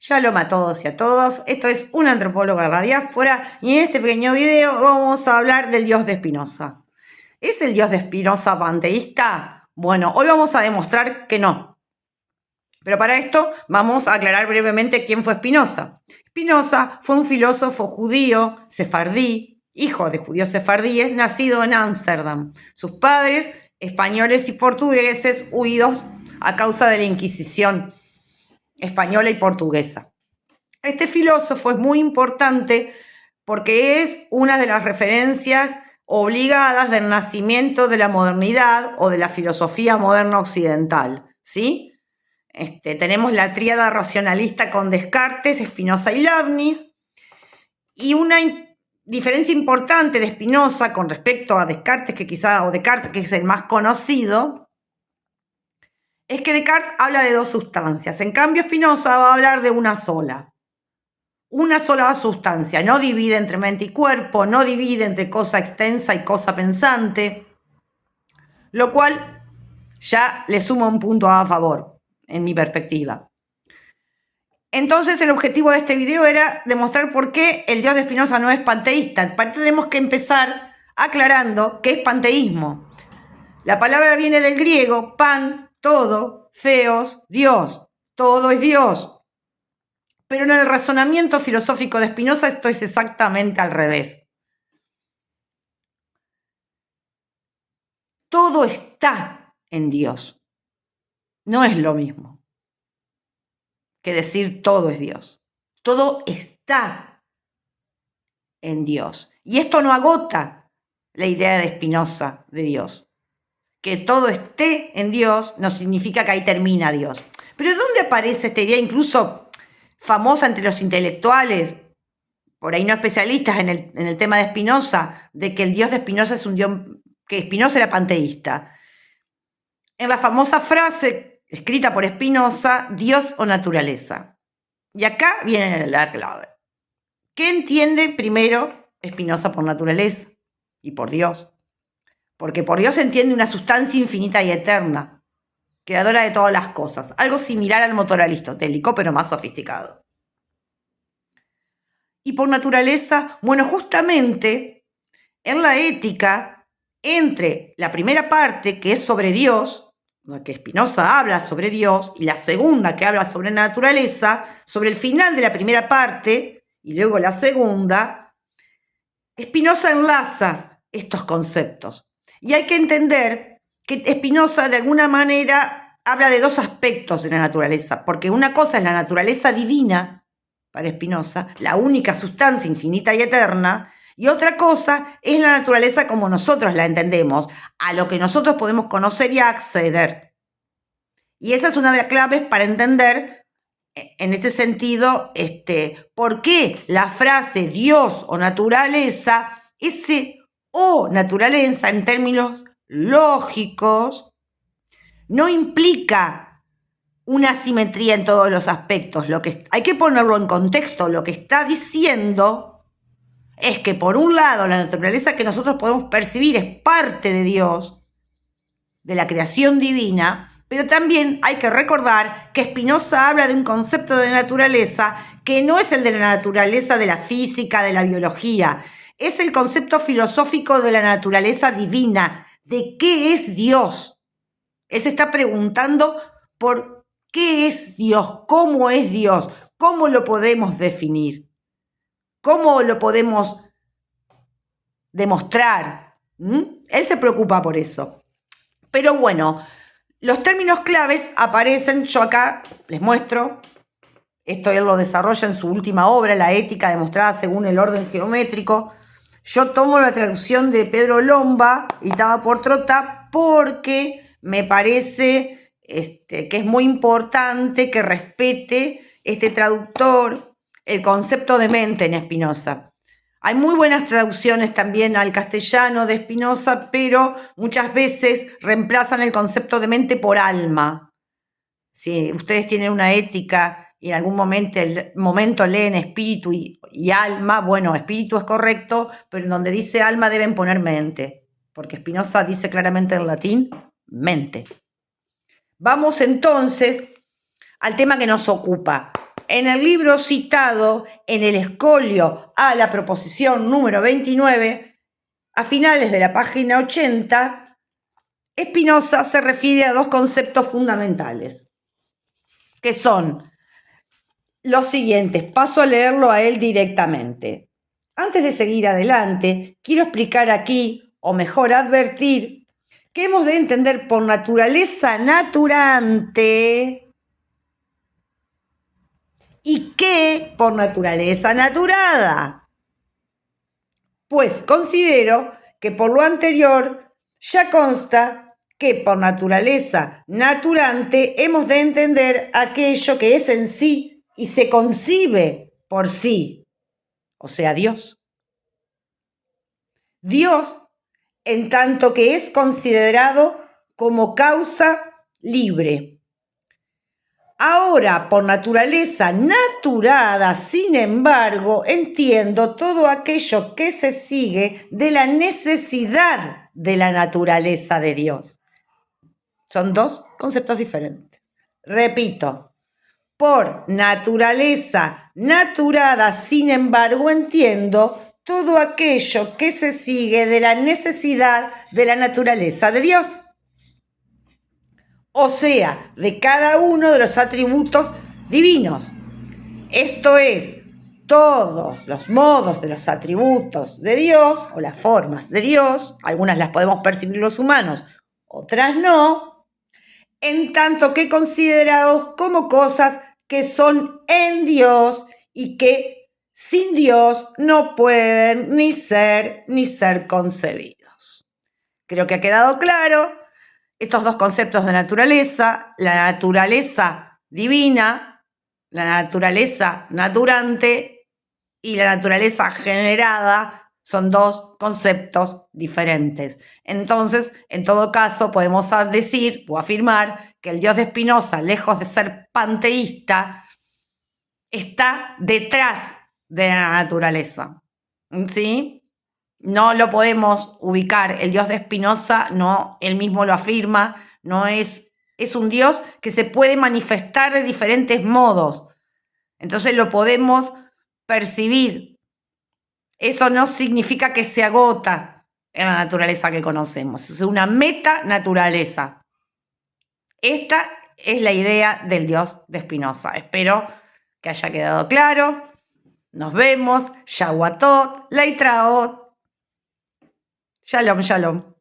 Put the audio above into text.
Shalom a todos y a todas. Esto es un antropólogo de la diáspora y en este pequeño video vamos a hablar del Dios de Spinoza. ¿Es el Dios de Spinoza panteísta? Bueno, hoy vamos a demostrar que no. Pero para esto vamos a aclarar brevemente quién fue Spinoza. Spinoza fue un filósofo judío, sefardí, hijo de judíos sefardíes, nacido en Ámsterdam. Sus padres, españoles y portugueses, huidos a causa de la Inquisición española y portuguesa. Este filósofo es muy importante porque es una de las referencias obligadas del nacimiento de la modernidad o de la filosofía moderna occidental, ¿sí? Tenemos la tríada racionalista con Descartes, Spinoza y Leibniz, y una diferencia importante de Spinoza con respecto a Descartes, Descartes, que es el más conocido, es que Descartes habla de dos sustancias. En cambio, Spinoza va a hablar de una sola sustancia. No divide entre mente y cuerpo, no divide entre cosa extensa y cosa pensante, lo cual ya le suma un punto a favor, en mi perspectiva. Entonces, el objetivo de este video era demostrar por qué el Dios de Spinoza no es panteísta. Tenemos que empezar aclarando qué es panteísmo. La palabra viene del griego, pan, todo, theos, Dios. Todo es Dios. Pero en el razonamiento filosófico de Spinoza esto es exactamente al revés. Todo está en Dios. No es lo mismo que decir todo es Dios. Todo está en Dios. Y esto no agota la idea de Spinoza de Dios. Que todo esté en Dios no significa que ahí termina Dios. Pero ¿dónde aparece esta idea incluso famosa entre los intelectuales, por ahí no especialistas en el tema de Spinoza, de que el Dios de Spinoza es un Dios, que Spinoza era panteísta? En la famosa frase escrita por Spinoza, Dios o naturaleza. Y acá viene la clave. ¿Qué entiende primero Spinoza por naturaleza y por Dios? Porque por Dios se entiende una sustancia infinita y eterna, creadora de todas las cosas, algo similar al motor aristotélico, pero más sofisticado. Y por naturaleza, bueno, justamente en la ética, entre la primera parte, que es sobre Dios, que Spinoza habla sobre Dios, y la segunda, que habla sobre naturaleza, sobre el final de la primera parte, y luego la segunda, Spinoza enlaza estos conceptos. Y hay que entender que Spinoza de alguna manera habla de dos aspectos de la naturaleza, porque una cosa es la naturaleza divina, para Spinoza, la única sustancia infinita y eterna, y otra cosa es la naturaleza como nosotros la entendemos, a lo que nosotros podemos conocer y acceder. Y esa es una de las claves para entender, en este sentido, por qué la frase Dios o naturaleza, ese o naturaleza en términos lógicos, no implica una simetría en todos los aspectos. Hay que ponerlo en contexto. Lo que está diciendo es que por un lado la naturaleza que nosotros podemos percibir es parte de Dios, de la creación divina, pero también hay que recordar que Spinoza habla de un concepto de naturaleza que no es el de la naturaleza de la física, de la biología. Es el concepto filosófico de la naturaleza divina, de qué es Dios. Él se está preguntando por qué es Dios, cómo es Dios, cómo lo podemos definir, cómo lo podemos demostrar. Él se preocupa por eso. Pero bueno, los términos claves aparecen, yo acá les muestro. Esto él lo desarrolla en su última obra, La ética demostrada según el orden geométrico. Yo tomo la traducción de Pedro Lomba y Taba por Trota porque me parece que es muy importante que respete este traductor el concepto de mente en Spinoza. Hay muy buenas traducciones también al castellano de Spinoza, pero muchas veces reemplazan el concepto de mente por alma. Si ustedes tienen una ética y en algún momento leen espíritu y alma, bueno, espíritu es correcto, pero en donde dice alma deben poner mente, porque Spinoza dice claramente en latín, mente. Vamos entonces al tema que nos ocupa. en el libro citado en el escolio a la proposición número 29, a finales de la página 80, Spinoza se refiere a dos conceptos fundamentales, que son los siguientes. Paso a leerlo a él directamente. Antes de seguir adelante, quiero explicar aquí, o mejor advertir, que hemos de entender por naturaleza naturante y qué por naturaleza naturada. Pues considero que por lo anterior ya consta que por naturaleza naturante hemos de entender aquello que es en sí y se concibe por sí, o sea, Dios. Dios, en tanto que es considerado como causa libre. Ahora, por naturaleza naturada, sin embargo, entiendo todo aquello que se sigue de la necesidad de la naturaleza de Dios. Son dos conceptos diferentes. Repito, por naturaleza naturada, sin embargo, entiendo todo aquello que se sigue de la necesidad de la naturaleza de Dios. O sea, de cada uno de los atributos divinos. Esto es, todos los modos de los atributos de Dios, o las formas de Dios, algunas las podemos percibir los humanos, otras no, en tanto que considerados como cosas que son en Dios y que sin Dios no pueden ni ser concebidos. Creo que ha quedado claro estos dos conceptos de naturaleza, la naturaleza divina, la naturaleza naturante y la naturaleza generada son dos conceptos diferentes. Entonces, en todo caso, podemos decir o afirmar que el Dios de Spinoza, lejos de ser panteísta, está detrás de la naturaleza, ¿sí? No lo podemos ubicar. El Dios de Spinoza, no, él mismo lo afirma, no es un Dios que se puede manifestar de diferentes modos. Entonces lo podemos percibir. Eso no significa que se agota en la naturaleza que conocemos. Es una metanaturaleza. Esta es la idea del Dios de Spinoza. Espero que haya quedado claro. Nos vemos. Shawatot, Leitraot. Shalom, shalom.